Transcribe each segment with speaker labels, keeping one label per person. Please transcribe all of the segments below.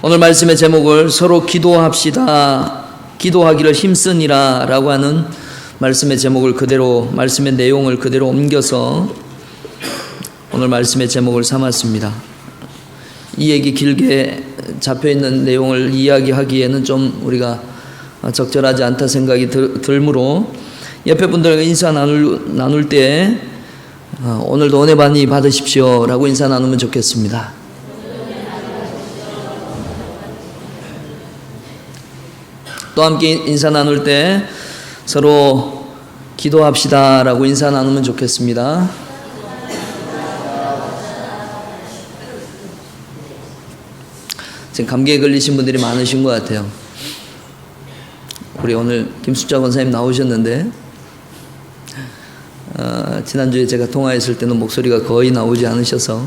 Speaker 1: 오늘 말씀의 제목을 서로 기도합시다, 기도하기를 힘쓰니라 라고 하는 말씀의 제목을 그대로, 말씀의 내용을 그대로 옮겨서 오늘 말씀의 제목을 삼았습니다. 이 얘기 길게 잡혀있는 내용을 이야기하기에는 좀 우리가 적절하지 않다 생각이 들므로 옆에 분들과 인사 나눌 때 오늘도 은혜 많이 받으십시오 라고 인사 나누면 좋겠습니다. 또 함께 인사 나눌 때 서로 기도합시다 라고 인사 나누면 좋겠습니다. 지금 감기에 걸리신 분들이 많으신 것 같아요. 우리 오늘 김숙자 권사님 나오셨는데 지난주에 제가 통화했을 때는 목소리가 거의 나오지 않으셔서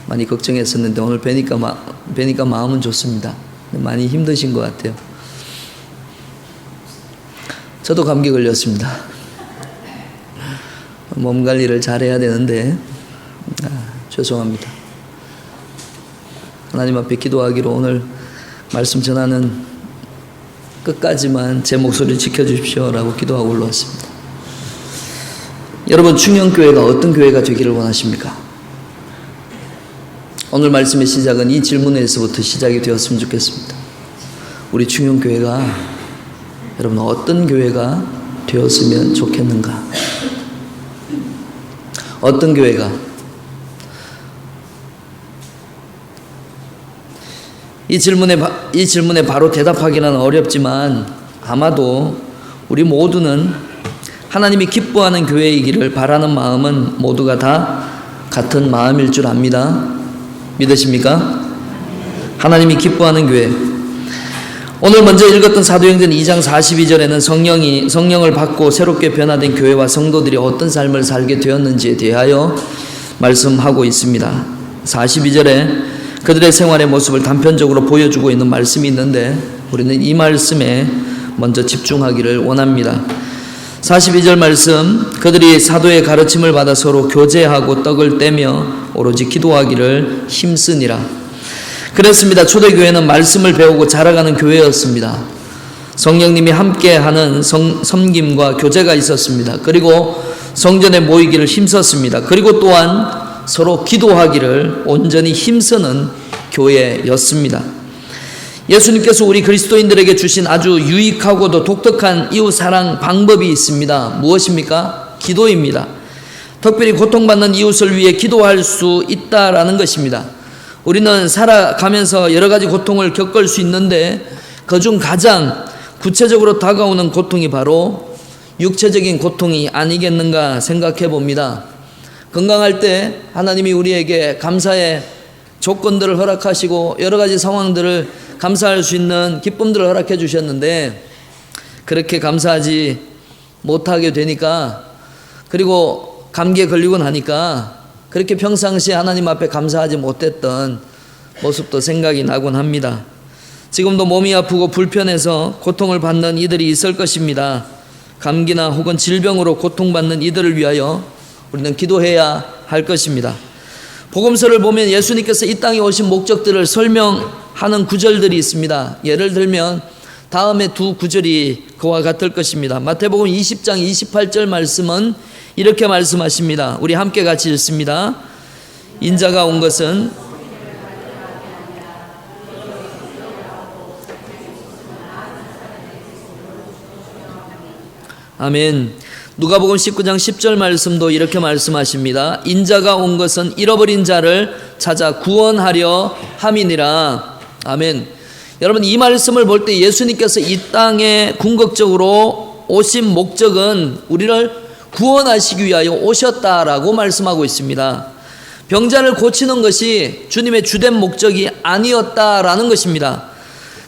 Speaker 1: 많이 걱정했었는데 오늘 뵈니까 마음은 좋습니다. 많이 힘드신 것 같아요. 저도 감기 걸렸습니다. 몸 관리를 잘해야 되는데 죄송합니다. 하나님 앞에 기도하기로 오늘 말씀 전하는 끝까지만 제 목소리를 지켜주십시오 라고 기도하고 올라왔습니다. 여러분, 충영교회가 어떤 교회가 되기를 원하십니까? 오늘 말씀의 시작은 이 질문에서부터 시작이 되었으면 좋겠습니다. 우리 충영교회가 여러분 어떤 교회가 되었으면 좋겠는가? 어떤 교회가? 이 질문에 바로 대답하기는 어렵지만 아마도 우리 모두는 하나님이 기뻐하는 교회이기를 바라는 마음은 모두가 다 같은 마음일 줄 압니다. 믿으십니까? 하나님이 기뻐하는 교회. 오늘 먼저 읽었던 사도행전 2장 42절에는 성령을 받고 새롭게 변화된 교회와 성도들이 어떤 삶을 살게 되었는지에 대하여 말씀하고 있습니다. 42절에 그들의 생활의 모습을 단편적으로 보여주고 있는 말씀이 있는데 우리는 이 말씀에 먼저 집중하기를 원합니다. 42절 말씀, 그들이 사도의 가르침을 받아 서로 교제하고 떡을 떼며 오로지 기도하기를 힘쓰니라. 그랬습니다. 초대교회는 말씀을 배우고 자라가는 교회였습니다. 성령님이 함께하는 섬김과 교제가 있었습니다. 그리고 성전에 모이기를 힘썼습니다. 그리고 또한 서로 기도하기를 온전히 힘쓰는 교회였습니다. 예수님께서 우리 그리스도인들에게 주신 아주 유익하고도 독특한 이웃 사랑 방법이 있습니다. 무엇입니까? 기도입니다. 특별히 고통받는 이웃을 위해 기도할 수 있다라는 것입니다. 우리는 살아가면서 여러 가지 고통을 겪을 수 있는데 그중 가장 구체적으로 다가오는 고통이 바로 육체적인 고통이 아니겠는가 생각해 봅니다. 건강할 때 하나님이 우리에게 감사의 조건들을 허락하시고 여러 가지 상황들을 감사할 수 있는 기쁨들을 허락해 주셨는데 그렇게 감사하지 못하게 되니까, 그리고 감기에 걸리고 나니까 그렇게 평상시에 하나님 앞에 감사하지 못했던 모습도 생각이 나곤 합니다. 지금도 몸이 아프고 불편해서 고통을 받는 이들이 있을 것입니다. 감기나 혹은 질병으로 고통받는 이들을 위하여 우리는 기도해야 할 것입니다. 복음서를 보면 예수님께서 이 땅에 오신 목적들을 설명하는 구절들이 있습니다. 예를 들면 다음에 두 구절이 그와 같을 것입니다. 마태복음 20장 28절 말씀은 이렇게 말씀하십니다. 우리 함께 같이 읽습니다. 인자가 온 것은 아멘. 누가복음 19장 10절 말씀도 이렇게 말씀하십니다. 인자가 온 것은 잃어버린 자를 찾아 구원하려 함이니라. 아멘. 여러분, 이 말씀을 볼 때 예수님께서 이 땅에 궁극적으로 오신 목적은 우리를 구원하시기 위하여 오셨다라고 말씀하고 있습니다. 병자를 고치는 것이 주님의 주된 목적이 아니었다라는 것입니다.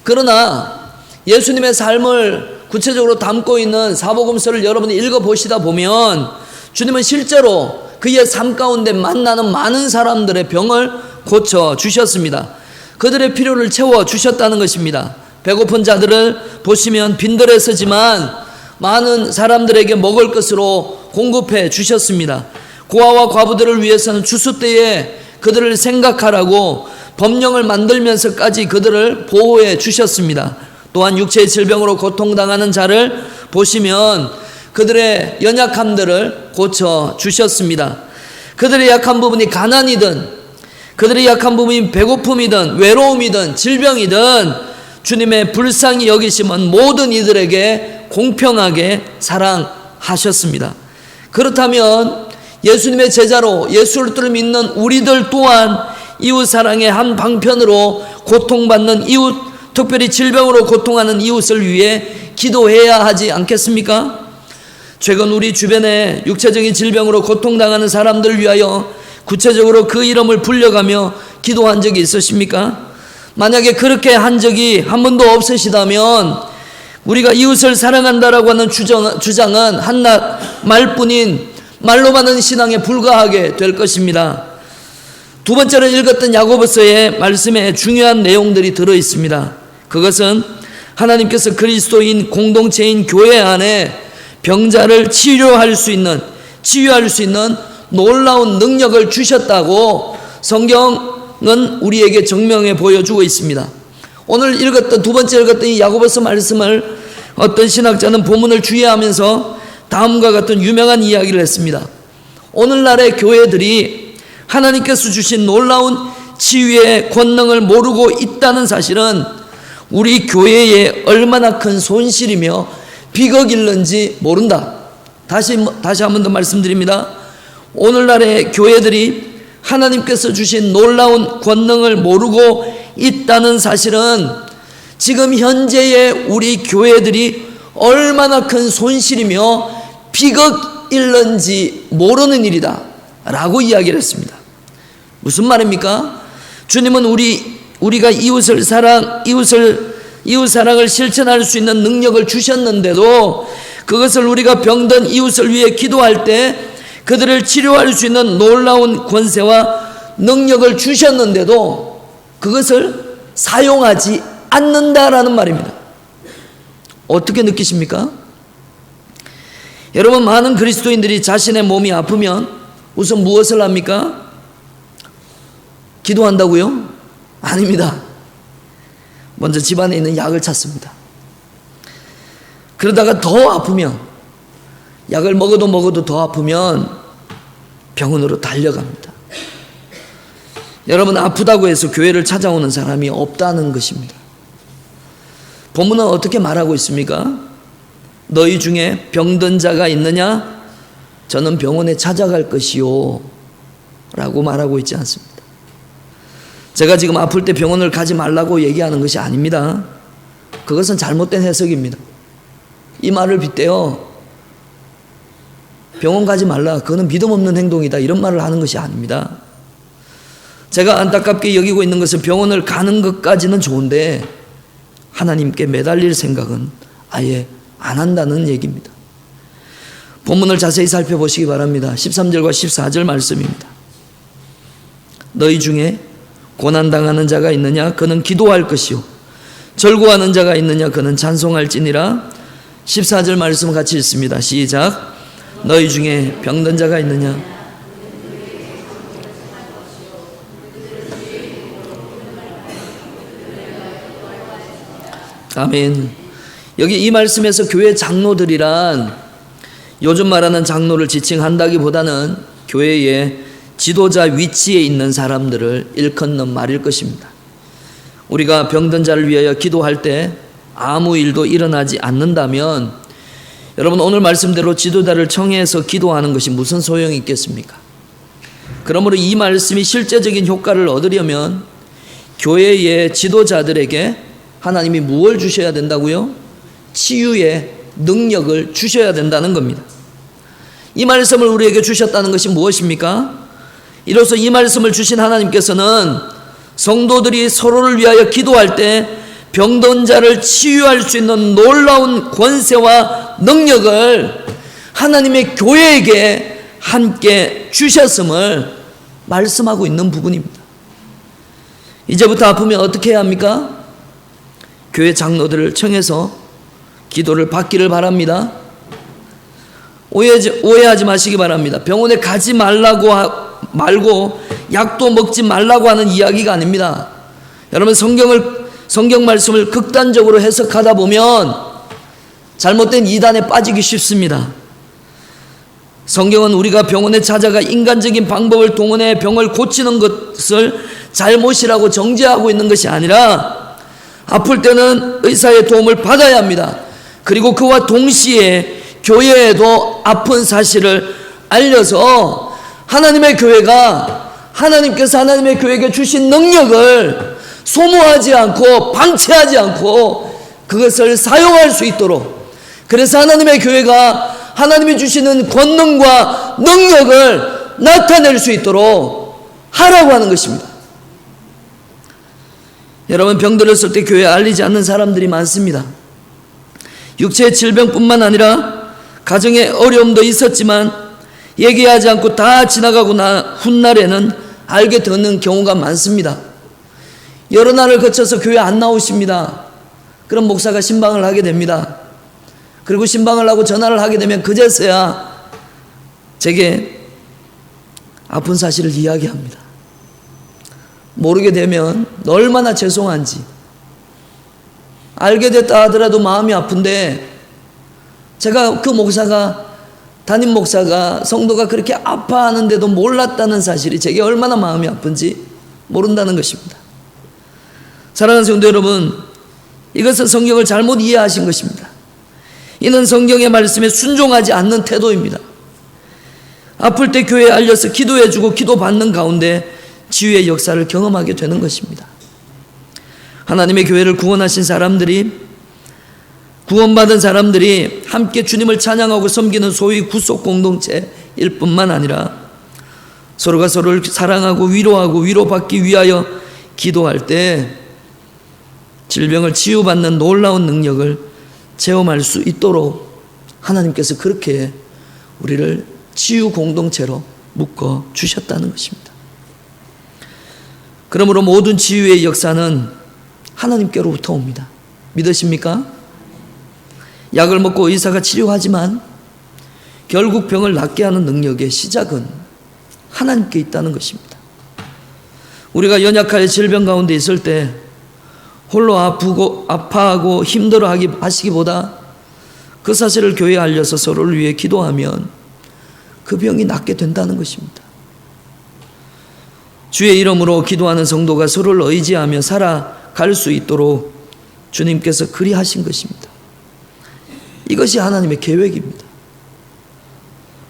Speaker 1: 그러나 예수님의 삶을 구체적으로 담고 있는 사복음서를 여러분이 읽어보시다 보면 주님은 실제로 그의 삶 가운데 만나는 많은 사람들의 병을 고쳐주셨습니다. 그들의 필요를 채워주셨다는 것입니다. 배고픈 자들을 보시면 빈들에서지만 많은 사람들에게 먹을 것으로 공급해 주셨습니다. 고아와 과부들을 위해서는 추수 때에 그들을 생각하라고 법령을 만들면서까지 그들을 보호해 주셨습니다. 또한 육체의 질병으로 고통당하는 자를 보시면 그들의 연약함들을 고쳐 주셨습니다. 그들의 약한 부분이 가난이든 그들의 약한 부분이 배고픔이든 외로움이든 질병이든 주님의 불쌍히 여기심은 모든 이들에게 공평하게 사랑하셨습니다. 그렇다면 예수님의 제자로 예수를 믿는 우리들 또한 이웃사랑의 한 방편으로 고통받는 이웃, 특별히 질병으로 고통하는 이웃을 위해 기도해야 하지 않겠습니까? 최근 우리 주변에 육체적인 질병으로 고통당하는 사람들을 위하여 구체적으로 그 이름을 불려가며 기도한 적이 있으십니까? 만약에 그렇게 한 적이 한 번도 없으시다면 우리가 이웃을 사랑한다라고 하는 주장은 한낱 말뿐인 말로만 하는 신앙에 불과하게 될 것입니다. 두 번째로 읽었던 야고보서의 말씀에 중요한 내용들이 들어 있습니다. 그것은 하나님께서 그리스도인 공동체인 교회 안에 병자를 치유할 수 있는 놀라운 능력을 주셨다고 성경은 우리에게 증명해 보여주고 있습니다. 오늘 읽었던 두 번째 읽었던 이 야고보서 말씀을 어떤 신학자는 본문을 주의하면서 다음과 같은 유명한 이야기를 했습니다. 오늘날의 교회들이 하나님께서 주신 놀라운 치유의 권능을 모르고 있다는 사실은 우리 교회에 얼마나 큰 손실이며 비극일는지 모른다. 다시 한 번 더 말씀드립니다. 오늘날의 교회들이 하나님께서 주신 놀라운 권능을 모르고 있다는 사실은 지금 현재의 우리 교회들이 얼마나 큰 손실이며 비극일는지 모르는 일이다 라고 이야기를 했습니다. 무슨 말입니까? 주님은 우리가 이웃 사랑을 실천할 수 있는 능력을 주셨는데도 그것을 우리가 병든 이웃을 위해 기도할 때 그들을 치료할 수 있는 놀라운 권세와 능력을 주셨는데도 그것을 사용하지 않는다라는 말입니다. 어떻게 느끼십니까? 여러분, 많은 그리스도인들이 자신의 몸이 아프면 우선 무엇을 합니까? 기도한다고요? 아닙니다. 먼저 집안에 있는 약을 찾습니다. 그러다가 더 아프면, 약을 먹어도 더 아프면 병원으로 달려갑니다. 여러분, 아프다고 해서 교회를 찾아오는 사람이 없다는 것입니다. 본문은 어떻게 말하고 있습니까? 너희 중에 병든 자가 있느냐? 저는 병원에 찾아갈 것이요 라고 말하고 있지 않습니다. 제가 지금 아플 때 병원을 가지 말라고 얘기하는 것이 아닙니다. 그것은 잘못된 해석입니다. 이 말을 빗대어 병원 가지 말라, 그거는 믿음 없는 행동이다, 이런 말을 하는 것이 아닙니다. 제가 안타깝게 여기고 있는 것은 병원을 가는 것까지는 좋은데 하나님께 매달릴 생각은 아예 안 한다는 얘기입니다. 본문을 자세히 살펴보시기 바랍니다. 13절과 14절 말씀입니다. 너희 중에 고난당하는 자가 있느냐? 그는 기도할 것이요 절구하는 자가 있느냐? 그는 찬송할지니라. 14절 말씀 같이 읽습니다. 시작. 너희 중에 병든 자가 있느냐? 아멘. 여기 이 말씀에서 교회 장로들이란 요즘 말하는 장로를 지칭한다기보다는 교회의 지도자 위치에 있는 사람들을 일컫는 말일 것입니다. 우리가 병든 자를 위하여 기도할 때 아무 일도 일어나지 않는다면 여러분, 오늘 말씀대로 지도자를 청해서 기도하는 것이 무슨 소용이 있겠습니까? 그러므로 이 말씀이 실제적인 효과를 얻으려면 교회의 지도자들에게 하나님이 무엇을 주셔야 된다고요? 치유의 능력을 주셔야 된다는 겁니다. 이 말씀을 우리에게 주셨다는 것이 무엇입니까? 이로써 이 말씀을 주신 하나님께서는 성도들이 서로를 위하여 기도할 때 병든 자를 치유할 수 있는 놀라운 권세와 능력을 하나님의 교회에게 함께 주셨음을 말씀하고 있는 부분입니다. 이제부터 아프면 어떻게 해야 합니까? 교회 장로들을 청해서 기도를 받기를 바랍니다. 오해하지 마시기 바랍니다. 병원에 가지 말고 약도 먹지 말라고 하는 이야기가 아닙니다. 여러분, 성경 말씀을 극단적으로 해석하다 보면 잘못된 이단에 빠지기 쉽습니다. 성경은 우리가 병원에 찾아가 인간적인 방법을 동원해 병을 고치는 것을 잘못이라고 정죄하고 있는 것이 아니라 아플 때는 의사의 도움을 받아야 합니다. 그리고 그와 동시에 교회에도 아픈 사실을 알려서 하나님께서 하나님의 교회에게 주신 능력을 소모하지 않고 방치하지 않고 그것을 사용할 수 있도록, 그래서 하나님의 교회가 하나님이 주시는 권능과 능력을 나타낼 수 있도록 하라고 하는 것입니다. 여러분, 병들었을 때 교회에 알리지 않는 사람들이 많습니다. 육체의 질병뿐만 아니라 가정의 어려움도 있었지만 얘기하지 않고 다 지나가고 나 훗날에는 알게 되는 경우가 많습니다. 여러 날을 거쳐서 교회 안 나오십니다. 그럼 목사가 신방을 하게 됩니다. 그리고 신방을 하고 전화를 하게 되면 그제서야 제게 아픈 사실을 이야기합니다. 모르게 되면 얼마나 죄송한지, 알게 됐다 하더라도 마음이 아픈데, 제가 그 목사가, 담임 목사가 성도가 그렇게 아파하는데도 몰랐다는 사실이 제게 얼마나 마음이 아픈지 모른다는 것입니다. 사랑하는 성도 여러분, 이것은 성경을 잘못 이해하신 것입니다. 이는 성경의 말씀에 순종하지 않는 태도입니다. 아플 때 교회에 알려서 기도해주고 기도받는 가운데 치유의 역사를 경험하게 되는 것입니다. 하나님의 교회를 구원하신 사람들이, 구원받은 사람들이 함께 주님을 찬양하고 섬기는 소위 구속 공동체일 뿐만 아니라 서로가 서로를 사랑하고 위로하고 위로받기 위하여 기도할 때 질병을 치유받는 놀라운 능력을 체험할 수 있도록 하나님께서 그렇게 우리를 치유 공동체로 묶어 주셨다는 것입니다. 그러므로 모든 치유의 역사는 하나님께로부터 옵니다. 믿으십니까? 약을 먹고 의사가 치료하지만 결국 병을 낫게 하는 능력의 시작은 하나님께 있다는 것입니다. 우리가 연약하여 질병 가운데 있을 때 홀로 아파하고 힘들어 하시기보다 그 사실을 교회에 알려서 서로를 위해 기도하면 그 병이 낫게 된다는 것입니다. 주의 이름으로 기도하는 성도가 서로를 의지하며 살아갈 수 있도록 주님께서 그리하신 것입니다. 이것이 하나님의 계획입니다.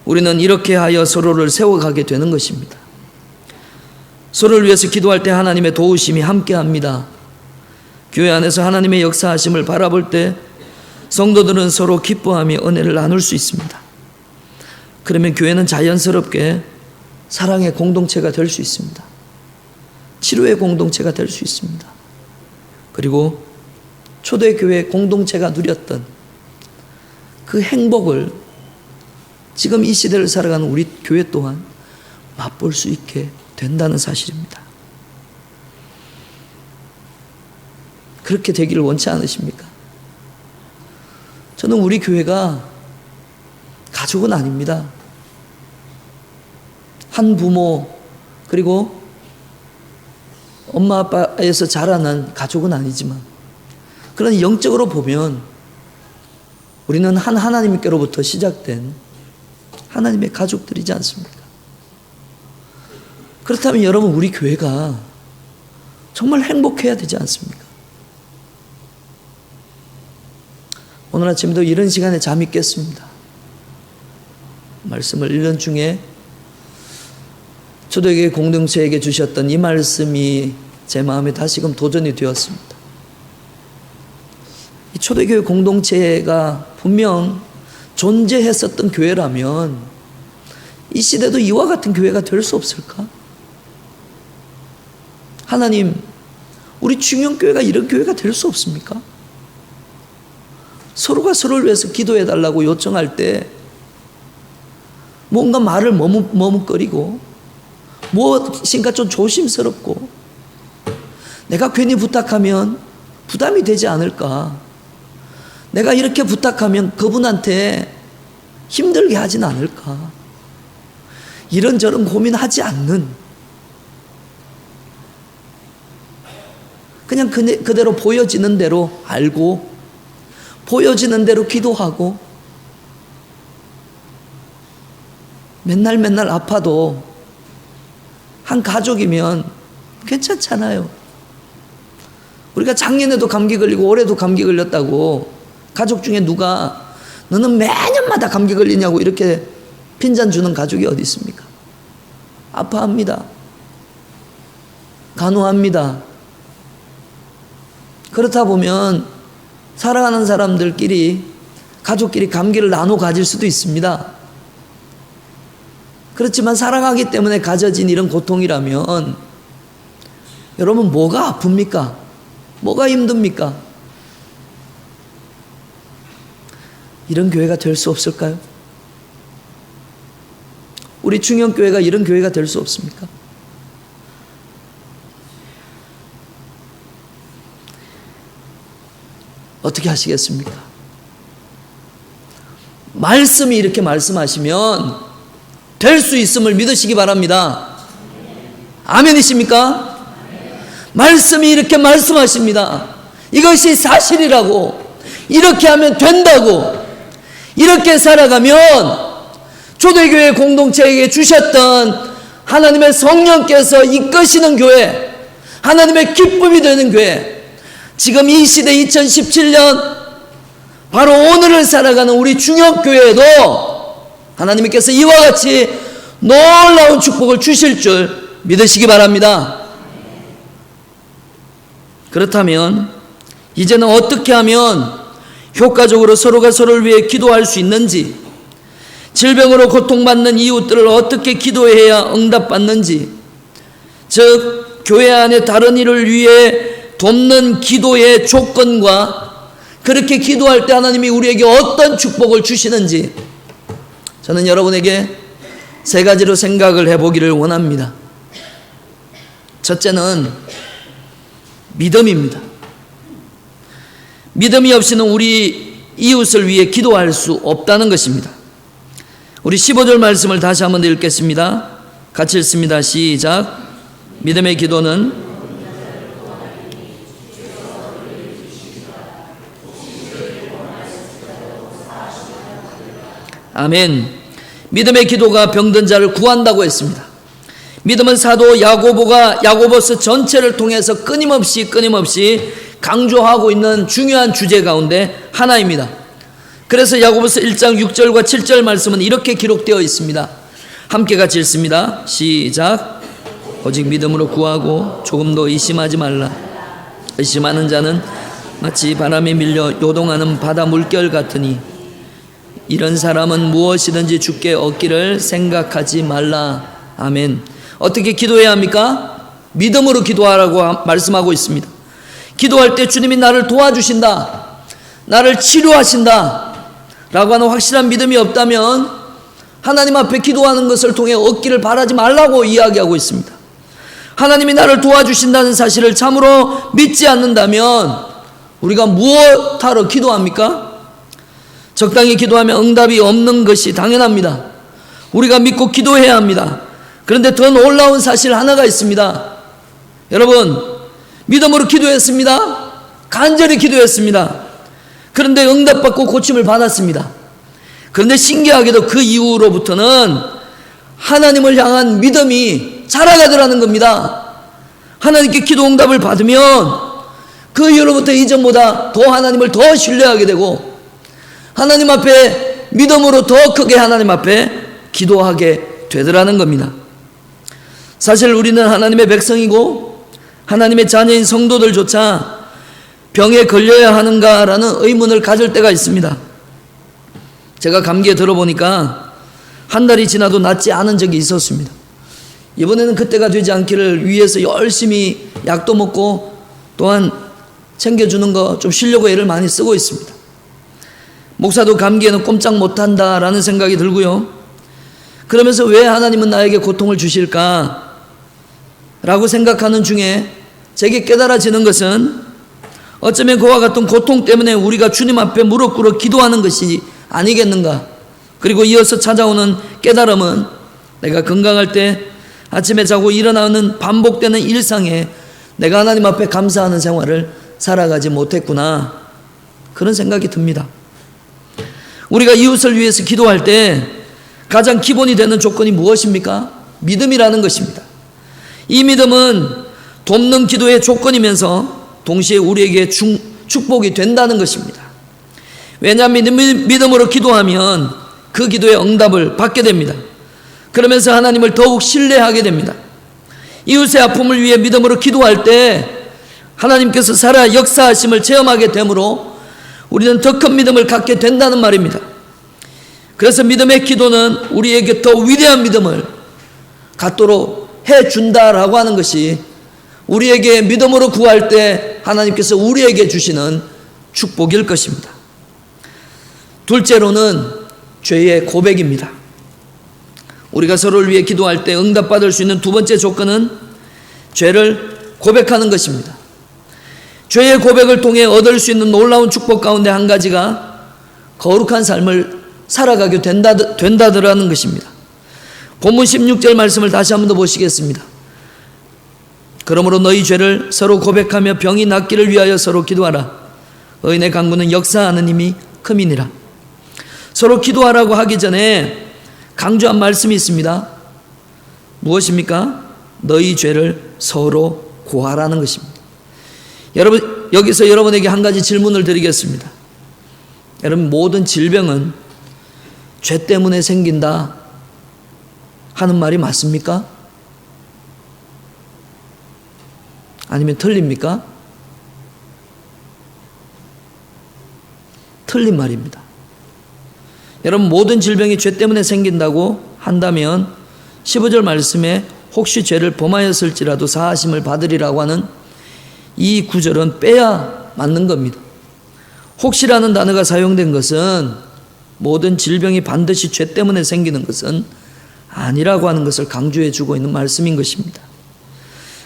Speaker 1: 우리는 이렇게 하여 서로를 세워가게 되는 것입니다. 서로를 위해서 기도할 때 하나님의 도우심이 함께합니다. 교회 안에서 하나님의 역사하심을 바라볼 때 성도들은 서로 기뻐하며 은혜를 나눌 수 있습니다. 그러면 교회는 자연스럽게 사랑의 공동체가 될 수 있습니다. 치료의 공동체가 될 수 있습니다. 그리고 초대교회 공동체가 누렸던 그 행복을 지금 이 시대를 살아가는 우리 교회 또한 맛볼 수 있게 된다는 사실입니다. 그렇게 되기를 원치 않으십니까? 저는 우리 교회가 가족은 아닙니다. 한 부모 그리고 엄마 아빠에서 자라난 가족은 아니지만, 그런 영적으로 보면 우리는 한 하나님께로부터 시작된 하나님의 가족들이지 않습니까? 그렇다면 여러분, 우리 교회가 정말 행복해야 되지 않습니까? 오늘 아침도 이런 시간에 잠이 깼습니다. 말씀을 읽는 중에 초대교회 공동체에게 주셨던 이 말씀이 제 마음에 다시금 도전이 되었습니다. 이 초대교회 공동체가 분명 존재했었던 교회라면 이 시대도 이와 같은 교회가 될 수 없을까? 하나님, 우리 중형교회가 이런 교회가 될 수 없습니까? 서로가 서로를 위해서 기도해달라고 요청할 때 뭔가 말을 머뭇거리고 무엇인가 좀 조심스럽고, 내가 괜히 부탁하면 부담이 되지 않을까, 내가 이렇게 부탁하면 그분한테 힘들게 하진 않을까? 이런저런 고민하지 않는, 그냥 그대로 보여지는 대로 알고 보여지는 대로 기도하고 맨날 아파도 한 가족이면 괜찮잖아요. 우리가 작년에도 감기 걸리고 올해도 감기 걸렸다고 가족 중에 누가 너는 매년마다 감기 걸리냐고 이렇게 핀잔 주는 가족이 어디 있습니까? 아파합니다. 간호합니다. 그렇다 보면 사랑하는 사람들끼리 가족끼리 감기를 나눠 가질 수도 있습니다. 그렇지만 사랑하기 때문에 가져진 이런 고통이라면 여러분 뭐가 아픕니까? 뭐가 힘듭니까? 이런 교회가 될 수 없을까요? 우리 중형교회가 이런 교회가 될 수 없습니까? 어떻게 하시겠습니까? 말씀이 이렇게 말씀하시면 될 수 있음을 믿으시기 바랍니다. 아멘이십니까? 말씀이 이렇게 말씀하십니다. 이것이 사실이라고, 이렇게 하면 된다고, 이렇게 살아가면 초대교회 공동체에게 주셨던 하나님의 성령께서 이끄시는 교회, 하나님의 기쁨이 되는 교회, 지금 이 시대 2017년 바로 오늘을 살아가는 우리 중형교회에도 하나님께서 이와 같이 놀라운 축복을 주실 줄 믿으시기 바랍니다. 그렇다면 이제는 어떻게 하면 효과적으로 서로가 서로를 위해 기도할 수 있는지, 질병으로 고통받는 이웃들을 어떻게 기도해야 응답받는지, 즉 교회 안에 다른 일을 위해 돕는 기도의 조건과 그렇게 기도할 때 하나님이 우리에게 어떤 축복을 주시는지 저는 여러분에게 세 가지로 생각을 해보기를 원합니다. 첫째는 믿음입니다. 믿음이 없이는 우리 이웃을 위해 기도할 수 없다는 것입니다. 우리 15절 말씀을 다시 한번 읽겠습니다. 같이 읽습니다. 시작. 믿음의 기도는 아멘. 믿음의 기도가 병든 자를 구한다고 했습니다. 믿음은 사도 야고보가 야고보서 전체를 통해서 끊임없이 강조하고 있는 중요한 주제 가운데 하나입니다. 그래서 야고보서 1장 6절과 7절 말씀은 이렇게 기록되어 있습니다. 함께 같이 읽습니다. 시작. 오직 믿음으로 구하고 조금도 의심하지 말라. 의심하는 자는 마치 바람에 밀려 요동하는 바다 물결 같으니 이런 사람은 무엇이든지 주께 얻기를 생각하지 말라. 아멘. 어떻게 기도해야 합니까? 믿음으로 기도하라고 말씀하고 있습니다. 기도할 때 주님이 나를 도와주신다, 나를 치료하신다 라고 하는 확실한 믿음이 없다면 하나님 앞에 기도하는 것을 통해 얻기를 바라지 말라고 이야기하고 있습니다. 하나님이 나를 도와주신다는 사실을 참으로 믿지 않는다면 우리가 무엇하러 기도합니까? 적당히 기도하면 응답이 없는 것이 당연합니다. 우리가 믿고 기도해야 합니다. 그런데 더 놀라운 사실 하나가 있습니다. 여러분, 믿음으로 기도했습니다. 간절히 기도했습니다. 그런데 응답받고 고침을 받았습니다. 그런데 신기하게도 그 이후로부터는 하나님을 향한 믿음이 자라가더라는 겁니다. 하나님께 기도 응답을 받으면 그 이후로부터 이전보다 더 하나님을 더 신뢰하게 되고 하나님 앞에 믿음으로 더 크게 하나님 앞에 기도하게 되더라는 겁니다. 사실 우리는 하나님의 백성이고 하나님의 자녀인 성도들조차 병에 걸려야 하는가라는 의문을 가질 때가 있습니다. 제가 감기에 들어보니까 한 달이 지나도 낫지 않은 적이 있었습니다. 이번에는 그때가 되지 않기를 위해서 열심히 약도 먹고 또한 챙겨주는 거 좀 쉬려고 애를 많이 쓰고 있습니다. 목사도 감기에는 꼼짝 못한다라는 생각이 들고요. 그러면서 왜 하나님은 나에게 고통을 주실까? 라고 생각하는 중에 제게 깨달아지는 것은 어쩌면 그와 같은 고통 때문에 우리가 주님 앞에 무릎 꿇어 기도하는 것이 아니겠는가? 그리고 이어서 찾아오는 깨달음은 내가 건강할 때 아침에 자고 일어나는 반복되는 일상에 내가 하나님 앞에 감사하는 생활을 살아가지 못했구나, 그런 생각이 듭니다. 우리가 이웃을 위해서 기도할 때 가장 기본이 되는 조건이 무엇입니까? 믿음이라는 것입니다. 이 믿음은 돕는 기도의 조건이면서 동시에 우리에게 축복이 된다는 것입니다. 왜냐하면 믿음으로 기도하면 그 기도의 응답을 받게 됩니다. 그러면서 하나님을 더욱 신뢰하게 됩니다. 이웃의 아픔을 위해 믿음으로 기도할 때 하나님께서 살아 역사하심을 체험하게 되므로 우리는 더 큰 믿음을 갖게 된다는 말입니다. 그래서 믿음의 기도는 우리에게 더 위대한 믿음을 갖도록 해준다라고 하는 것이 우리에게 믿음으로 구할 때 하나님께서 우리에게 주시는 축복일 것입니다. 둘째로는 죄의 고백입니다. 우리가 서로를 위해 기도할 때 응답받을 수 있는 두 번째 조건은 죄를 고백하는 것입니다. 죄의 고백을 통해 얻을 수 있는 놀라운 축복 가운데 한 가지가 거룩한 삶을 살아가게 된다더라는 것입니다. 본문 16절 말씀을 다시 한번 더 보시겠습니다. 그러므로 너희 죄를 서로 고백하며 병이 낫기를 위하여 서로 기도하라. 의인의 강구는 역사하는 힘이 큼이니라. 서로 기도하라고 하기 전에 강조한 말씀이 있습니다. 무엇입니까? 너희 죄를 서로 고하라는 것입니다. 여러분, 여기서 여러분에게 한 가지 질문을 드리겠습니다. 여러분, 모든 질병은 죄 때문에 생긴다 하는 말이 맞습니까? 아니면 틀립니까? 틀린 말입니다. 여러분, 모든 질병이 죄 때문에 생긴다고 한다면 15절 말씀에 혹시 죄를 범하였을지라도 사하심을 받으리라고 하는 이 구절은 빼야 맞는 겁니다. 혹시라는 단어가 사용된 것은 모든 질병이 반드시 죄 때문에 생기는 것은 아니라고 하는 것을 강조해 주고 있는 말씀인 것입니다.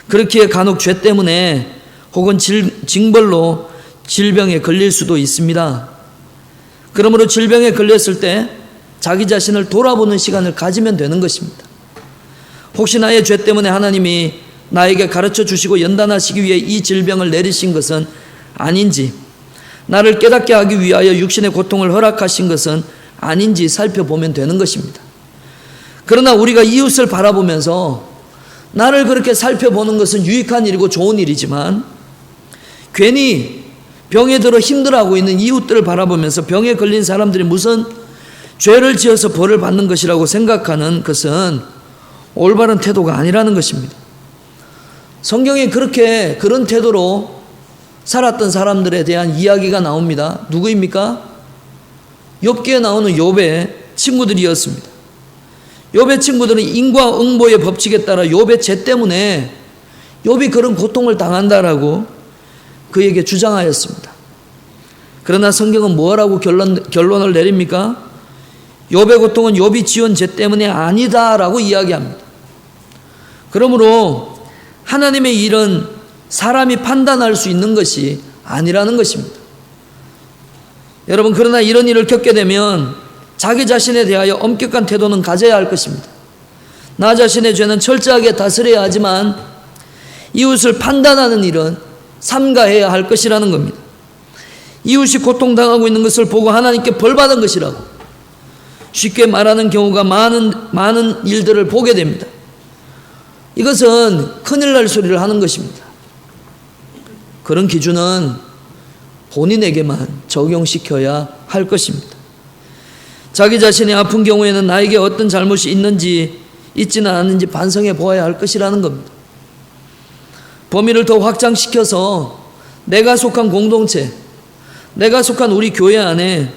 Speaker 1: 그렇기에 간혹 죄 때문에 혹은 징벌로 질병에 걸릴 수도 있습니다. 그러므로 질병에 걸렸을 때 자기 자신을 돌아보는 시간을 가지면 되는 것입니다. 혹시 나의 죄 때문에 하나님이 나에게 가르쳐 주시고 연단하시기 위해 이 질병을 내리신 것은 아닌지, 나를 깨닫게 하기 위하여 육신의 고통을 허락하신 것은 아닌지 살펴보면 되는 것입니다. 그러나 우리가 이웃을 바라보면서 나를 그렇게 살펴보는 것은 유익한 일이고 좋은 일이지만 괜히 병에 들어 힘들어하고 있는 이웃들을 바라보면서 병에 걸린 사람들이 무슨 죄를 지어서 벌을 받는 것이라고 생각하는 것은 올바른 태도가 아니라는 것입니다. 성경에 그렇게 그런 태도로 살았던 사람들에 대한 이야기가 나옵니다. 누구입니까? 욥기에 나오는 욥의 친구들이었습니다. 욥의 친구들은 인과응보의 법칙에 따라 욥의 죄 때문에 욥이 그런 고통을 당한다라고 그에게 주장하였습니다. 그러나 성경은 뭐라고 결론을 내립니까? 욥의 고통은 욥이 지은 죄 때문에 아니다라고 이야기합니다. 그러므로 하나님의 일은 사람이 판단할 수 있는 것이 아니라는 것입니다. 여러분, 그러나 이런 일을 겪게 되면 자기 자신에 대하여 엄격한 태도는 가져야 할 것입니다. 나 자신의 죄는 철저하게 다스려야 하지만 이웃을 판단하는 일은 삼가해야 할 것이라는 겁니다. 이웃이 고통당하고 있는 것을 보고 하나님께 벌받은 것이라고 쉽게 말하는 경우가 많은 일들을 보게 됩니다. 이것은 큰일 날 소리를 하는 것입니다. 그런 기준은 본인에게만 적용시켜야 할 것입니다. 자기 자신이 아픈 경우에는 나에게 어떤 잘못이 있지는 않은지 반성해 보아야 할 것이라는 겁니다. 범위를 더 확장시켜서 내가 속한 공동체, 내가 속한 우리 교회 안에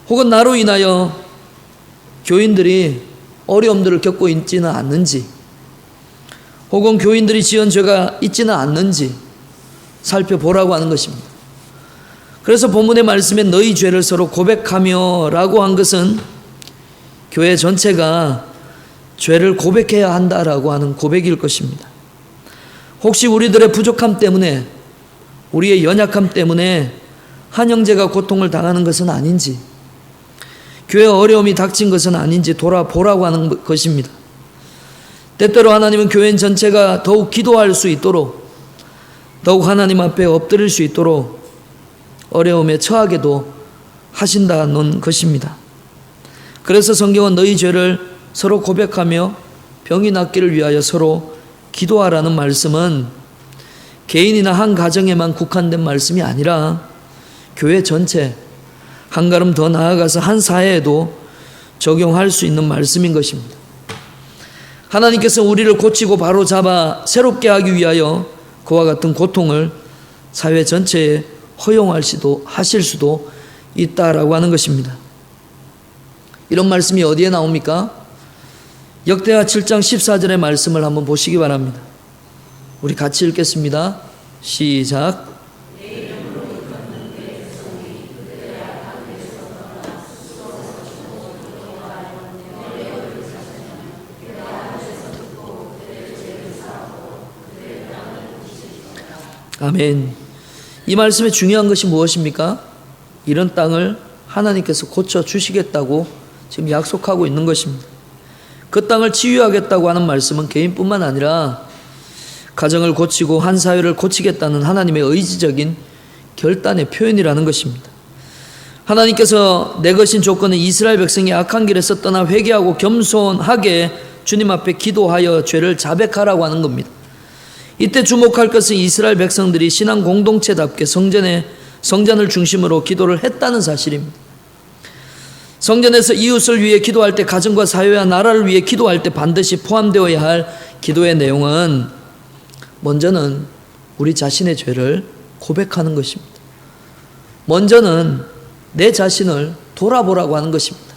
Speaker 1: 혹은 나로 인하여 교인들이 어려움들을 겪고 있지는 않는지, 혹은 교인들이 지은 죄가 있지는 않는지 살펴보라고 하는 것입니다. 그래서 본문의 말씀에 너희 죄를 서로 고백하며 라고 한 것은 교회 전체가 죄를 고백해야 한다라고 하는 고백일 것입니다. 혹시 우리들의 부족함 때문에, 우리의 연약함 때문에 한 형제가 고통을 당하는 것은 아닌지, 교회 어려움이 닥친 것은 아닌지 돌아보라고 하는 것입니다. 때때로 하나님은 교인 전체가 더욱 기도할 수 있도록, 더욱 하나님 앞에 엎드릴 수 있도록 어려움에 처하게도 하신다는 것입니다. 그래서 성경은 너희 죄를 서로 고백하며 병이 낫기를 위하여 서로 기도하라는 말씀은 개인이나 한 가정에만 국한된 말씀이 아니라 교회 전체, 한 걸음 더 나아가서 한 사회에도 적용할 수 있는 말씀인 것입니다. 하나님께서 우리를 고치고 바로 잡아 새롭게 하기 위하여 그와 같은 고통을 사회 전체에 하실 수도 있다라고 하는 것입니다. 이런 말씀이 어디에 나옵니까? 역대하 7장 14절의 말씀을 한번 보시기 바랍니다. 우리 같이 읽겠습니다. 시작. 아멘. 이 말씀의 중요한 것이 무엇입니까? 이런 땅을 하나님께서 고쳐주시겠다고 지금 약속하고 있는 것입니다. 그 땅을 치유하겠다고 하는 말씀은 개인뿐만 아니라 가정을 고치고 한 사회를 고치겠다는 하나님의 의지적인 결단의 표현이라는 것입니다. 하나님께서 내것인 조건은 이스라엘 백성이 악한 길에서 떠나 회개하고 겸손하게 주님 앞에 기도하여 죄를 자백하라고 하는 겁니다. 이때 주목할 것은 이스라엘 백성들이 신앙 공동체답게 성전을 중심으로 기도를 했다는 사실입니다. 성전에서 이웃을 위해 기도할 때 가정과 사회와 나라를 위해 기도할 때 반드시 포함되어야 할 기도의 내용은 먼저는 우리 자신의 죄를 고백하는 것입니다. 먼저는 내 자신을 돌아보라고 하는 것입니다.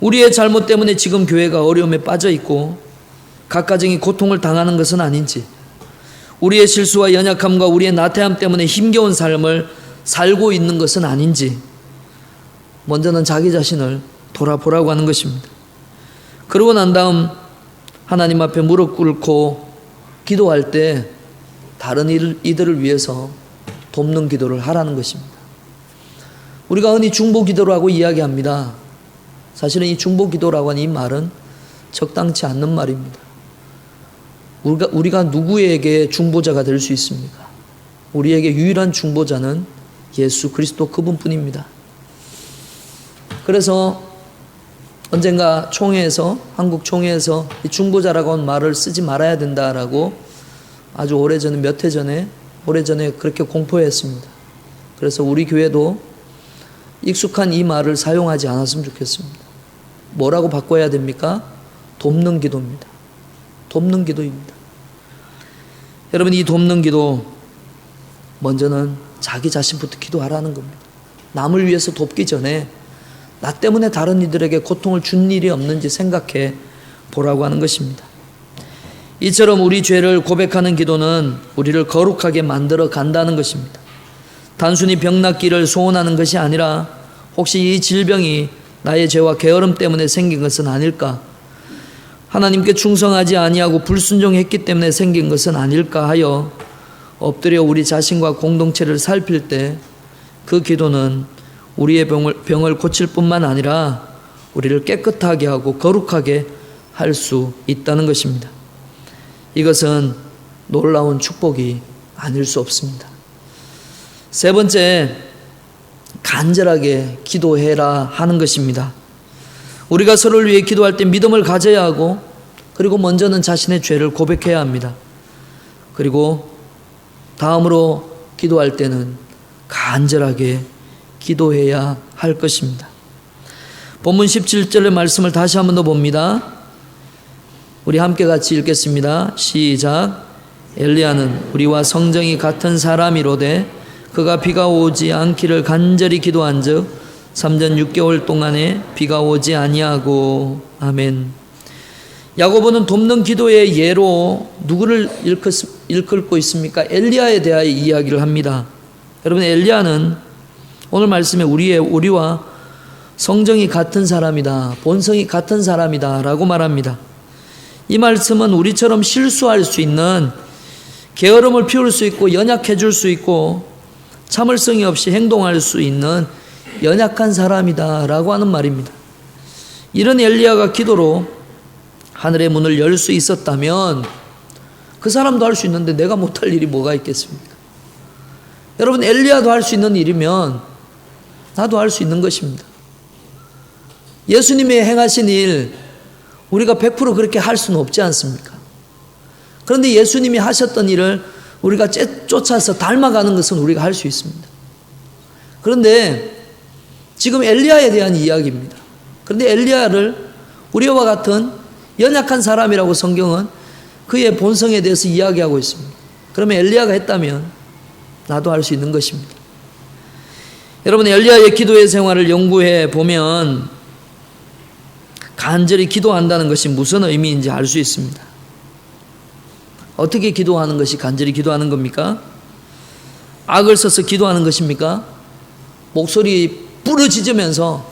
Speaker 1: 우리의 잘못 때문에 지금 교회가 어려움에 빠져 있고 각 가정이 고통을 당하는 것은 아닌지, 우리의 실수와 연약함과 우리의 나태함 때문에 힘겨운 삶을 살고 있는 것은 아닌지 먼저는 자기 자신을 돌아보라고 하는 것입니다. 그러고 난 다음 하나님 앞에 무릎 꿇고 기도할 때 다른 이들을 위해서 돕는 기도를 하라는 것입니다. 우리가 흔히 중보 기도라고 이야기합니다. 사실은 이 중보 기도라고 하는 이 말은 적당치 않는 말입니다. 우리가 누구에게 중보자가 될 수 있습니까? 우리에게 유일한 중보자는 예수 그리스도 그분뿐입니다. 그래서 언젠가 한국 총회에서 이 중보자라고 하는 말을 쓰지 말아야 된다라고 아주 오래전에 그렇게 공포했습니다. 그래서 우리 교회도 익숙한 이 말을 사용하지 않았으면 좋겠습니다. 뭐라고 바꿔야 됩니까? 돕는 기도입니다. 돕는 기도입니다. 여러분, 이 돕는 기도 먼저는 자기 자신부터 기도하라는 겁니다. 남을 위해서 돕기 전에 나 때문에 다른 이들에게 고통을 준 일이 없는지 생각해 보라고 하는 것입니다. 이처럼 우리 죄를 고백하는 기도는 우리를 거룩하게 만들어 간다는 것입니다. 단순히 병 낫기를 소원하는 것이 아니라 혹시 이 질병이 나의 죄와 게으름 때문에 생긴 것은 아닐까? 하나님께 충성하지 아니하고 불순종했기 때문에 생긴 것은 아닐까 하여 엎드려 우리 자신과 공동체를 살필 때 그 기도는 우리의 병을 고칠 뿐만 아니라 우리를 깨끗하게 하고 거룩하게 할 수 있다는 것입니다. 이것은 놀라운 축복이 아닐 수 없습니다. 세 번째, 간절하게 기도해라 하는 것입니다. 우리가 서로를 위해 기도할 때 믿음을 가져야 하고, 그리고 먼저는 자신의 죄를 고백해야 합니다. 그리고 다음으로 기도할 때는 간절하게 기도해야 할 것입니다. 본문 17절의 말씀을 다시 한 번 더 봅니다. 우리 함께 같이 읽겠습니다. 시작. 엘리야는 우리와 성정이 같은 사람이로되 그가 비가 오지 않기를 간절히 기도한즉 3년 6개월 동안에 비가 오지 아니하고. 아멘. 야고보는 돕는 기도의 예로 누구를 일컬고 있습니까? 엘리야에 대하여 이야기를 합니다. 여러분, 엘리야는 오늘 말씀에 우리와 성정이 같은 사람이다, 본성이 같은 사람이다 라고 말합니다. 이 말씀은 우리처럼 실수할 수 있는, 게으름을 피울 수 있고 연약해질 수 있고 참을성이 없이 행동할 수 있는 연약한 사람이다 라고 하는 말입니다. 이런 엘리야가 기도로 하늘의 문을 열 수 있었다면 그 사람도 할 수 있는데 내가 못할 일이 뭐가 있겠습니까? 여러분, 엘리야도 할 수 있는 일이면 나도 할 수 있는 것입니다. 예수님이 행하신 일 우리가 100% 그렇게 할 수는 없지 않습니까? 그런데 예수님이 하셨던 일을 우리가 쫓아서 닮아가는 것은 우리가 할 수 있습니다. 그런데 지금 엘리야에 대한 이야기입니다. 그런데 엘리야를 우리와 같은 연약한 사람이라고 성경은 그의 본성에 대해서 이야기하고 있습니다. 그러면 엘리야가 했다면 나도 할 수 있는 것입니다. 여러분, 엘리야의 기도의 생활을 연구해 보면 간절히 기도한다는 것이 무슨 의미인지 알 수 있습니다. 어떻게 기도하는 것이 간절히 기도하는 겁니까? 악을 써서 기도하는 것입니까? 목소리 부르짖으면서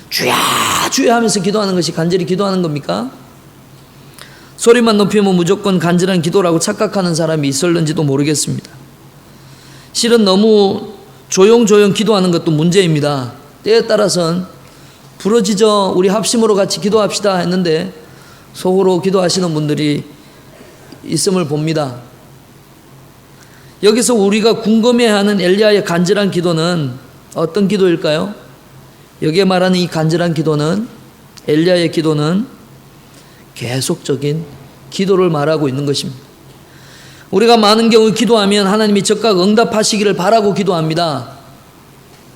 Speaker 1: 주야 주야 하면서 기도하는 것이 간절히 기도하는 겁니까? 소리만 높이면 무조건 간절한 기도라고 착각하는 사람이 있을는지도 모르겠습니다. 실은 너무 조용조용 기도하는 것도 문제입니다. 때에 따라서는 부르짖어 우리 합심으로 같이 기도합시다 했는데 속으로 기도하시는 분들이 있음을 봅니다. 여기서 우리가 궁금해하는 엘리야의 간절한 기도는 어떤 기도일까요? 여기에 말하는 이 간절한 기도는, 엘리야의 기도는 계속적인 기도를 말하고 있는 것입니다. 우리가 많은 경우 기도하면 하나님이 즉각 응답하시기를 바라고 기도합니다.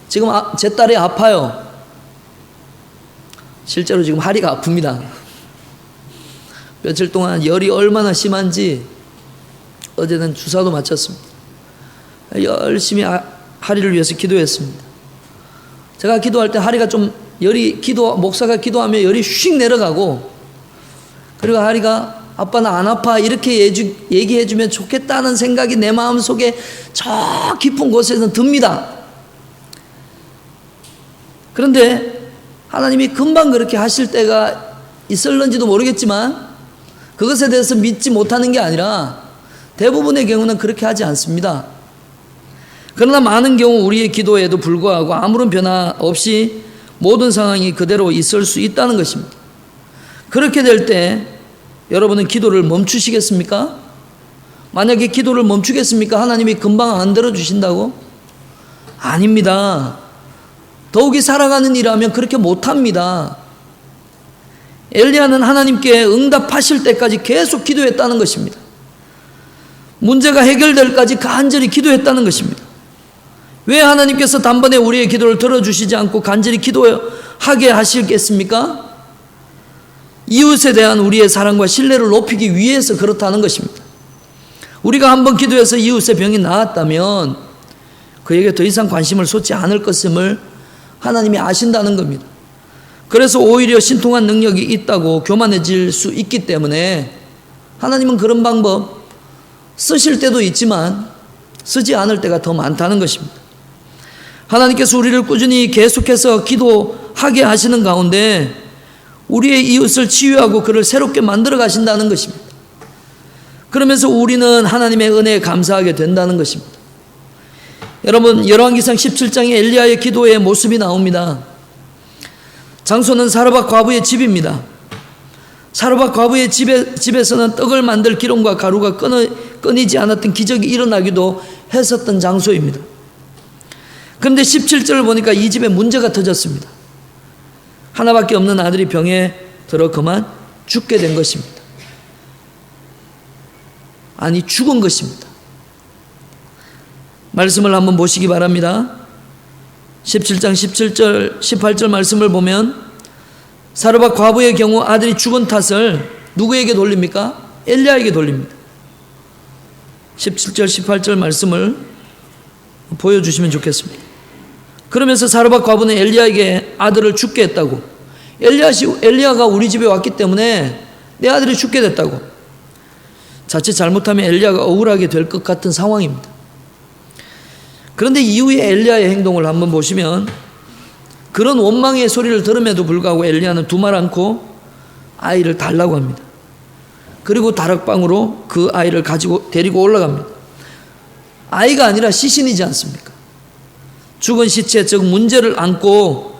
Speaker 1: 지금 제 딸이 아파요. 실제로 지금 하리가 아픕니다. 며칠 동안 열이 얼마나 심한지 어제는 주사도 맞췄습니다. 열심히 하리를 위해서 기도했습니다. 제가 기도할 때 하리가 좀 목사가 기도하면 열이 휙 내려가고, 그리고 하리가 아빠 나 안 아파 이렇게 얘기해 주면 좋겠다는 생각이 내 마음속에 저 깊은 곳에서 듭니다. 그런데 하나님이 금방 그렇게 하실 때가 있을는지도 모르겠지만 그것에 대해서 믿지 못하는 게 아니라 대부분의 경우는 그렇게 하지 않습니다. 그러나 많은 경우 우리의 기도에도 불구하고 아무런 변화 없이 모든 상황이 그대로 있을 수 있다는 것입니다. 그렇게 될 때 여러분은 기도를 멈추시겠습니까? 만약에 기도를 멈추겠습니까? 하나님이 금방 안 들어주신다고? 아닙니다. 더욱이 살아가는 일이라면 그렇게 못합니다. 엘리야는 하나님께 응답하실 때까지 계속 기도했다는 것입니다. 문제가 해결될 때까지 간절히 기도했다는 것입니다. 왜 하나님께서 단번에 우리의 기도를 들어주시지 않고 간절히 기도하게 하시겠습니까? 이웃에 대한 우리의 사랑과 신뢰를 높이기 위해서 그렇다는 것입니다. 우리가 한번 기도해서 이웃의 병이 나았다면 그에게 더 이상 관심을 쏟지 않을 것임을 하나님이 아신다는 겁니다. 그래서 오히려 신통한 능력이 있다고 교만해질 수 있기 때문에 하나님은 그런 방법 쓰실 때도 있지만 쓰지 않을 때가 더 많다는 것입니다. 하나님께서 우리를 꾸준히 계속해서 기도하게 하시는 가운데 우리의 이웃을 치유하고 그를 새롭게 만들어 가신다는 것입니다. 그러면서 우리는 하나님의 은혜에 감사하게 된다는 것입니다. 여러분, 열왕기상 17장에 엘리야의 기도의 모습이 나옵니다. 장소는 사르밧 과부의 집입니다. 사르밧 과부의 집에서는 떡을 만들 기름과 가루가 끊이지 않았던 기적이 일어나기도 했었던 장소입니다. 그런데 17절을 보니까 이 집에 문제가 터졌습니다. 하나밖에 없는 아들이 병에 들어 그만 죽게 된 것입니다. 아니, 죽은 것입니다. 말씀을 한번 보시기 바랍니다. 17장 17절 18절 말씀을 보면 사르밧 과부의 경우 아들이 죽은 탓을 누구에게 돌립니까? 엘리야에게 돌립니다. 17절 18절 말씀을 보여주시면 좋겠습니다. 그러면서 사르밧 과부는 엘리야에게 아들을 죽게 했다고, 엘리야가 우리 집에 왔기 때문에 내 아들이 죽게 됐다고, 자칫 잘못하면 엘리야가 억울하게 될 것 같은 상황입니다. 그런데 이후에 엘리야의 행동을 한번 보시면 그런 원망의 소리를 들음에도 불구하고 엘리야는 두말 않고 아이를 달라고 합니다. 그리고 다락방으로 그 아이를 데리고 올라갑니다. 아이가 아니라 시신이지 않습니까? 죽은 시체 즉 문제를 안고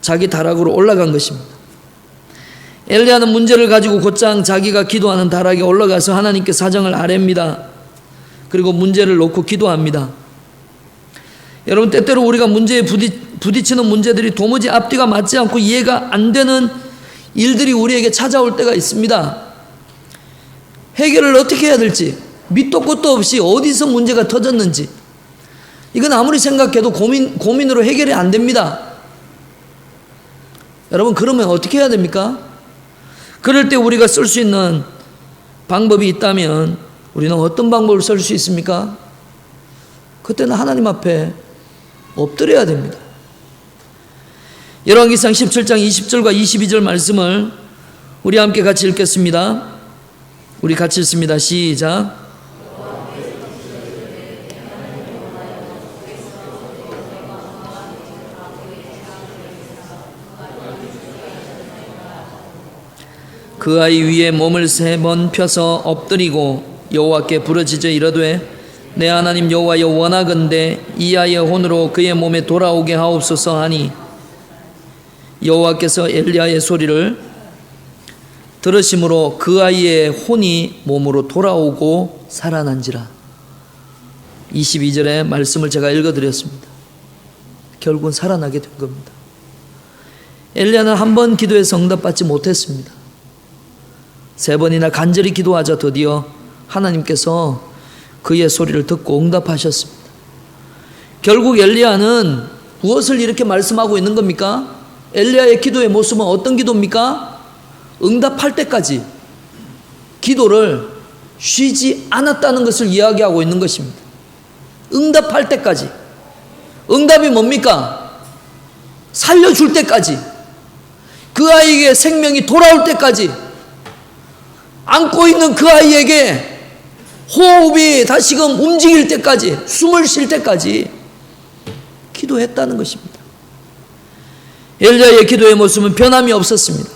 Speaker 1: 자기 다락으로 올라간 것입니다. 엘리야는 문제를 가지고 곧장 자기가 기도하는 다락에 올라가서 하나님께 사정을 아뢰입니다. 그리고 문제를 놓고 기도합니다. 여러분, 때때로 우리가 문제에 부딪히는 문제들이 도무지 앞뒤가 맞지 않고 이해가 안 되는 일들이 우리에게 찾아올 때가 있습니다. 해결을 어떻게 해야 될지 밑도 끝도 없이 어디서 문제가 터졌는지 이건 아무리 생각해도 고민으로 해결이 안 됩니다. 여러분, 그러면 어떻게 해야 됩니까? 그럴 때 우리가 쓸 수 있는 방법이 있다면 우리는 어떤 방법을 쓸 수 있습니까? 그때는 하나님 앞에 엎드려야 됩니다. 열왕기상 17장 20절과 22절 말씀을 우리 함께 같이 읽겠습니다. 우리 같이 읽습니다. 시작. 그 아이 위에 몸을 3번 펴서 엎드리고 여호와께 부르짖어 이르되 내 하나님 여호와여 원하건대 이 아이의 혼으로 그의 몸에 돌아오게 하옵소서 하니 여호와께서 엘리야의 소리를 들으심으로 그 아이의 혼이 몸으로 돌아오고 살아난지라. 22절의 말씀을 제가 읽어드렸습니다. 결국은 살아나게 된 겁니다. 엘리야는 한 번 기도해서 응답받지 못했습니다. 3번이나 간절히 기도하자 드디어 하나님께서 그의 소리를 듣고 응답하셨습니다. 결국 엘리야는 무엇을 이렇게 말씀하고 있는 겁니까? 엘리야의 기도의 모습은 어떤 기도입니까? 응답할 때까지 기도를 쉬지 않았다는 것을 이야기하고 있는 것입니다. 응답할 때까지. 응답이 뭡니까? 살려줄 때까지, 그 아이에게 생명이 돌아올 때까지, 안고 있는 그 아이에게 호흡이 다시금 움직일 때까지, 숨을 쉴 때까지 기도했다는 것입니다. 엘리야의 기도의 모습은 변함이 없었습니다.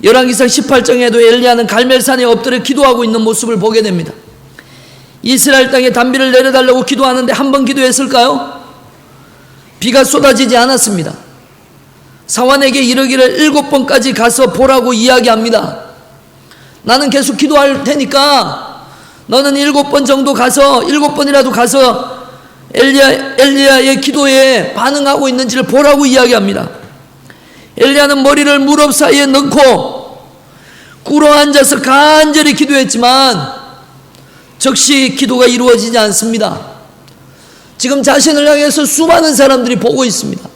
Speaker 1: 열왕기상 18장에도 엘리야는 갈멜산에 엎드려 기도하고 있는 모습을 보게 됩니다. 이스라엘 땅에 단비를 내려달라고 기도하는데 한 번 기도했을까요? 비가 쏟아지지 않았습니다. 사환에게 이르기를 7번까지 가서 보라고 이야기합니다. 나는 계속 기도할 테니까 너는 7번 정도 가서 7번이라도 가서 엘리야의 기도에 반응하고 있는지를 보라고 이야기합니다. 엘리야는 머리를 무릎 사이에 넣고 꿇어 앉아서 간절히 기도했지만 즉시 기도가 이루어지지 않습니다. 지금 자신을 향해서 수많은 사람들이 보고 있습니다.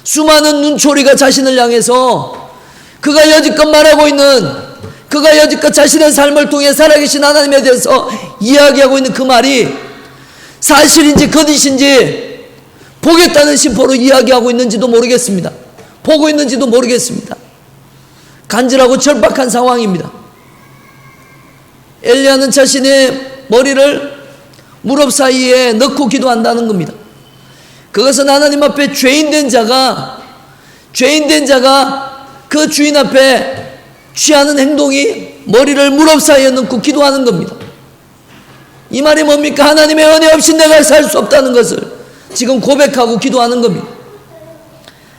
Speaker 1: 수많은 눈초리가 자신을 향해서 그가 여지껏 말하고 있는, 그가 여지껏 자신의 삶을 통해 살아계신 하나님에 대해서 이야기하고 있는 그 말이 사실인지 거짓인지 보겠다는 심포로 이야기하고 있는지도 모르겠습니다. 보고 있는지도 모르겠습니다. 간절하고 절박한 상황입니다. 엘리야는 자신의 머리를 무릎 사이에 넣고 기도한다는 겁니다. 그것은 하나님 앞에 죄인된 자가 그 주인 앞에 취하는 행동이 머리를 무릎 사이에 넣고 기도하는 겁니다. 이 말이 뭡니까? 하나님의 은혜 없이 내가 살 수 없다는 것을 지금 고백하고 기도하는 겁니다.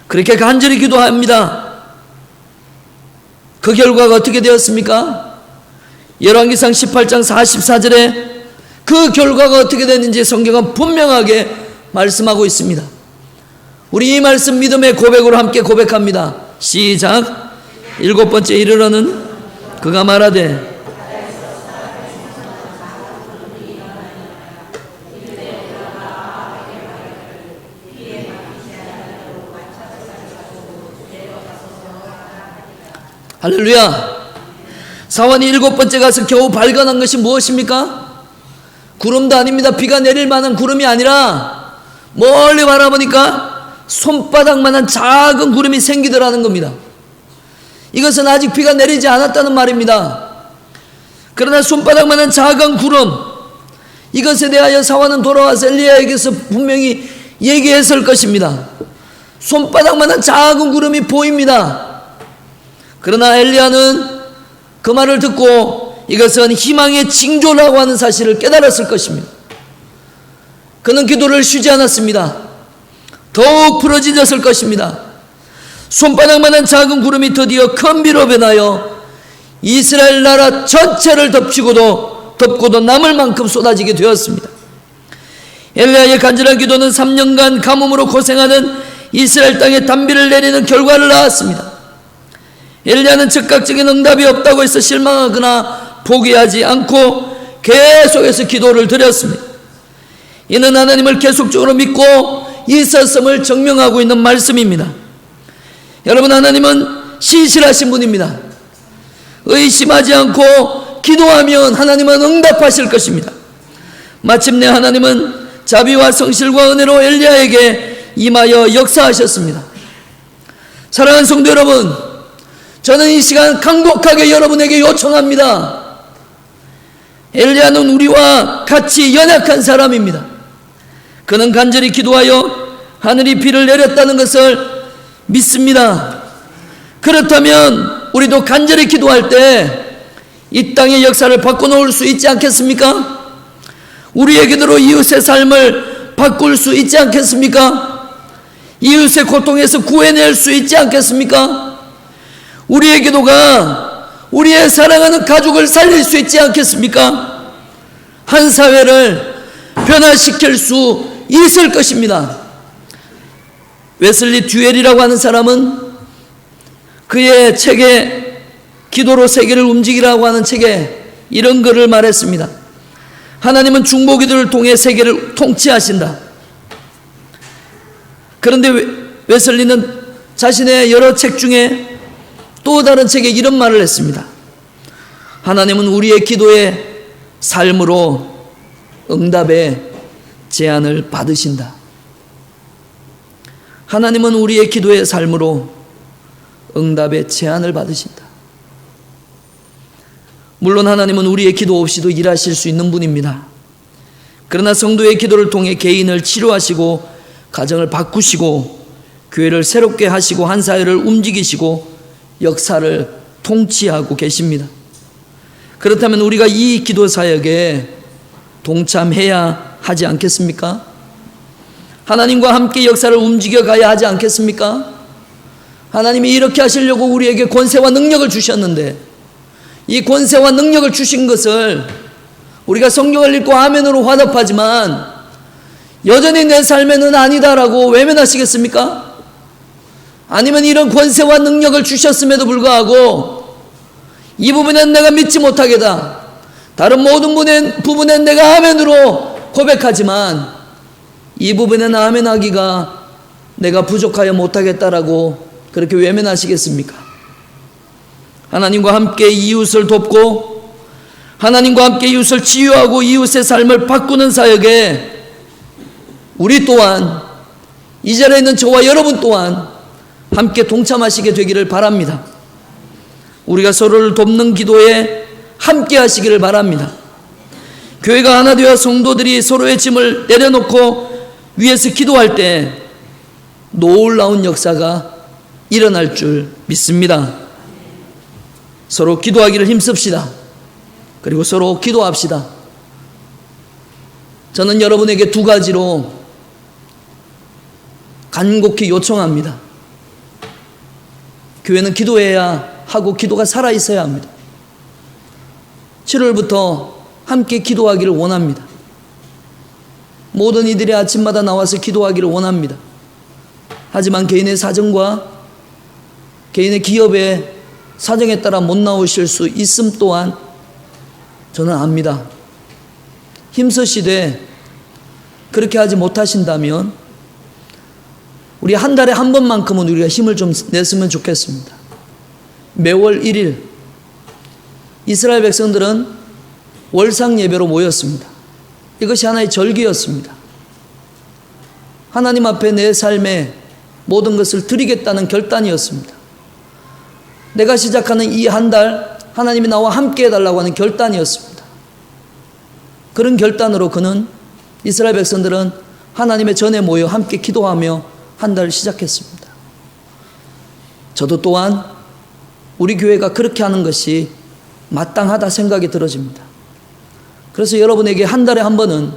Speaker 1: 그렇게 간절히 기도합니다. 그 결과가 어떻게 되었습니까? 열왕기상 18장 44절에 그 결과가 어떻게 됐는지 성경은 분명하게 말씀하고 있습니다. 우리 이 말씀 믿음의 고백으로 함께 고백합니다. 시작. 7번째 이르러는 그가 말하되 할렐루야. 사원이 7번째 가서 겨우 발견한 것이 무엇입니까? 구름도 아닙니다. 비가 내릴 만한 구름이 아니라 멀리 바라보니까 손바닥만한 작은 구름이 생기더라는 겁니다. 이것은 아직 비가 내리지 않았다는 말입니다. 그러나 손바닥만한 작은 구름, 이것에 대하여 사원은 돌아와서 엘리야에게서 분명히 얘기했을 것입니다. 손바닥만한 작은 구름이 보입니다. 그러나 엘리야는 그 말을 듣고 이것은 희망의 징조라고 하는 사실을 깨달았을 것입니다. 그는 기도를 쉬지 않았습니다. 더욱 부러지졌을 것입니다. 손바닥만한 작은 구름이 드디어 큰 비로 변하여 이스라엘 나라 전체를 덮고도 남을 만큼 쏟아지게 되었습니다. 엘리야의 간절한 기도는 3년간 가뭄으로 고생하는 이스라엘 땅에 단비를 내리는 결과를 낳았습니다. 엘리야는 즉각적인 응답이 없다고 해서 실망하거나 포기하지 않고 계속해서 기도를 드렸습니다. 이는 하나님을 계속적으로 믿고 있었음을 증명하고 있는 말씀입니다. 여러분, 하나님은 신실하신 분입니다. 의심하지 않고 기도하면 하나님은 응답하실 것입니다. 마침내 하나님은 자비와 성실과 은혜로 엘리야에게 임하여 역사하셨습니다. 사랑하는 성도 여러분, 저는 이 시간 간곡하게 여러분에게 요청합니다. 엘리야는 우리와 같이 연약한 사람입니다. 그는 간절히 기도하여 하늘이 비를 내렸다는 것을 믿습니다. 그렇다면 우리도 간절히 기도할 때 이 땅의 역사를 바꿔놓을 수 있지 않겠습니까? 우리의 기도로 이웃의 삶을 바꿀 수 있지 않겠습니까? 이웃의 고통에서 구해낼 수 있지 않겠습니까? 우리의 기도가 우리의 사랑하는 가족을 살릴 수 있지 않겠습니까? 한 사회를 변화시킬 수 있을 것입니다. 웨슬리 듀엘이라고 하는 사람은 그의 책에 기도로 세계를 움직이라고 하는 책에 이런 글을 말했습니다. 하나님은 중보기도를 통해 세계를 통치하신다. 그런데 웨슬리는 자신의 여러 책 중에 또 다른 책에 이런 말을 했습니다. 하나님은 우리의 기도의 삶으로 응답의 제안을 받으신다. 하나님은 우리의 기도의 삶으로 응답의 제안을 받으신다. 물론 하나님은 우리의 기도 없이도 일하실 수 있는 분입니다. 그러나 성도의 기도를 통해 개인을 치료하시고 가정을 바꾸시고 교회를 새롭게 하시고 한 사회를 움직이시고 역사를 통치하고 계십니다. 그렇다면 우리가 이 기도 사역에 동참해야 하지 않겠습니까? 하나님과 함께 역사를 움직여 가야 하지 않겠습니까? 하나님이 이렇게 하시려고 우리에게 권세와 능력을 주셨는데 이 권세와 능력을 주신 것을 우리가 성경을 읽고 아멘으로 화답하지만 여전히 내 삶에는 아니다라고 외면하시겠습니까? 아니면 이런 권세와 능력을 주셨음에도 불구하고 이 부분엔 내가 믿지 못하겠다, 다른 모든 부분엔 내가 아멘으로 고백하지만 이 부분에는 아멘하기가 내가 부족하여 못하겠다라고 그렇게 외면하시겠습니까? 하나님과 함께 이웃을 돕고 하나님과 함께 이웃을 치유하고 이웃의 삶을 바꾸는 사역에 우리 또한, 이 자리에 있는 저와 여러분 또한 함께 동참하시게 되기를 바랍니다. 우리가 서로를 돕는 기도에 함께 하시기를 바랍니다. 교회가 하나 되어 성도들이 서로의 짐을 내려놓고 위에서 기도할 때 놀라운 역사가 일어날 줄 믿습니다. 서로 기도하기를 힘씁시다. 그리고 서로 기도합시다. 저는 여러분에게 두 가지로 간곡히 요청합니다. 교회는 기도해야 하고 기도가 살아있어야 합니다. 7월부터 함께 기도하기를 원합니다. 모든 이들이 아침마다 나와서 기도하기를 원합니다. 하지만 개인의 사정과 개인의 기업의 사정에 따라 못 나오실 수 있음 또한 저는 압니다. 힘쓰시되 그렇게 하지 못하신다면 우리 한 달에 한 번만큼은 우리가 힘을 좀 냈으면 좋겠습니다. 매월 1일 이스라엘 백성들은 월상 예배로 모였습니다. 이것이 하나의 절기였습니다. 하나님 앞에 내 삶의 모든 것을 드리겠다는 결단이었습니다. 내가 시작하는 이 한 달 하나님이 나와 함께 해달라고 하는 결단이었습니다. 그런 결단으로 이스라엘 백성들은 하나님의 전에 모여 함께 기도하며 한 달을 시작했습니다. 저도 또한 우리 교회가 그렇게 하는 것이 마땅하다 생각이 들어집니다. 그래서 여러분에게 한 달에 한 번은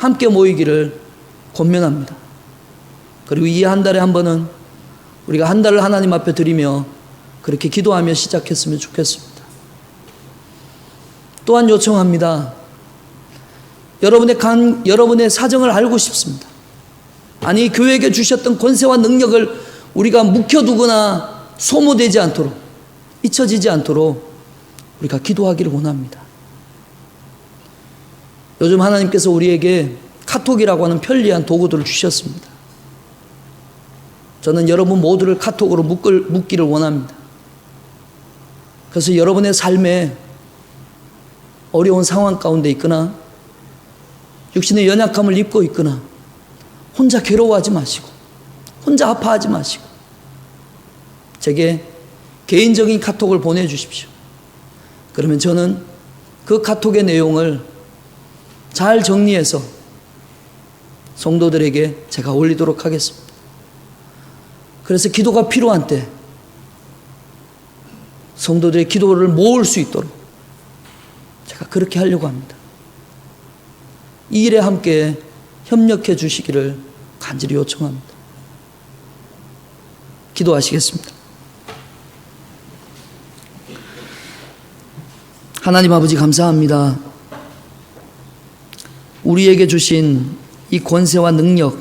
Speaker 1: 함께 모이기를 권면합니다. 그리고 이 한 달에 한 번은 우리가 한 달을 하나님 앞에 드리며 그렇게 기도하며 시작했으면 좋겠습니다. 또한 요청합니다. 여러분의 사정을 알고 싶습니다. 아니, 교회에게 주셨던 권세와 능력을 우리가 묵혀두거나 소모되지 않도록, 잊혀지지 않도록 우리가 기도하기를 원합니다. 요즘 하나님께서 우리에게 카톡이라고 하는 편리한 도구들을 주셨습니다. 저는 여러분 모두를 카톡으로 묶기를 원합니다. 그래서 여러분의 삶에 어려운 상황 가운데 있거나 육신의 연약함을 입고 있거나 혼자 괴로워하지 마시고 혼자 아파하지 마시고 제게 개인적인 카톡을 보내주십시오. 그러면 저는 그 카톡의 내용을 잘 정리해서 성도들에게 제가 올리도록 하겠습니다. 그래서 기도가 필요한 때 성도들의 기도를 모을 수 있도록 제가 그렇게 하려고 합니다. 이 일에 함께 협력해 주시기를 간절히 요청합니다. 기도하시겠습니다. 하나님 아버지, 감사합니다. 우리에게 주신 이 권세와 능력,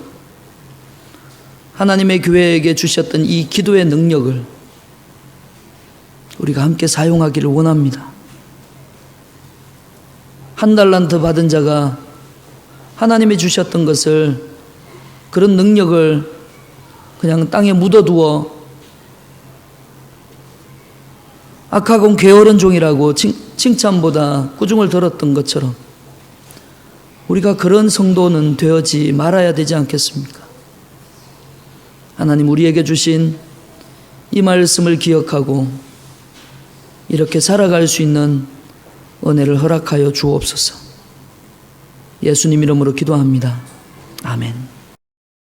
Speaker 1: 하나님의 교회에게 주셨던 이 기도의 능력을 우리가 함께 사용하기를 원합니다. 한 달란트 받은 자가 하나님이 주셨던 것을, 그런 능력을 그냥 땅에 묻어두어 악하고 게으른 종이라고 칭찬보다 꾸중을 들었던 것처럼 우리가 그런 성도는 되어지 말아야 되지 않겠습니까? 하나님, 우리에게 주신 이 말씀을 기억하고 이렇게 살아갈 수 있는 은혜를 허락하여 주옵소서. 예수님 이름으로 기도합니다. 아멘.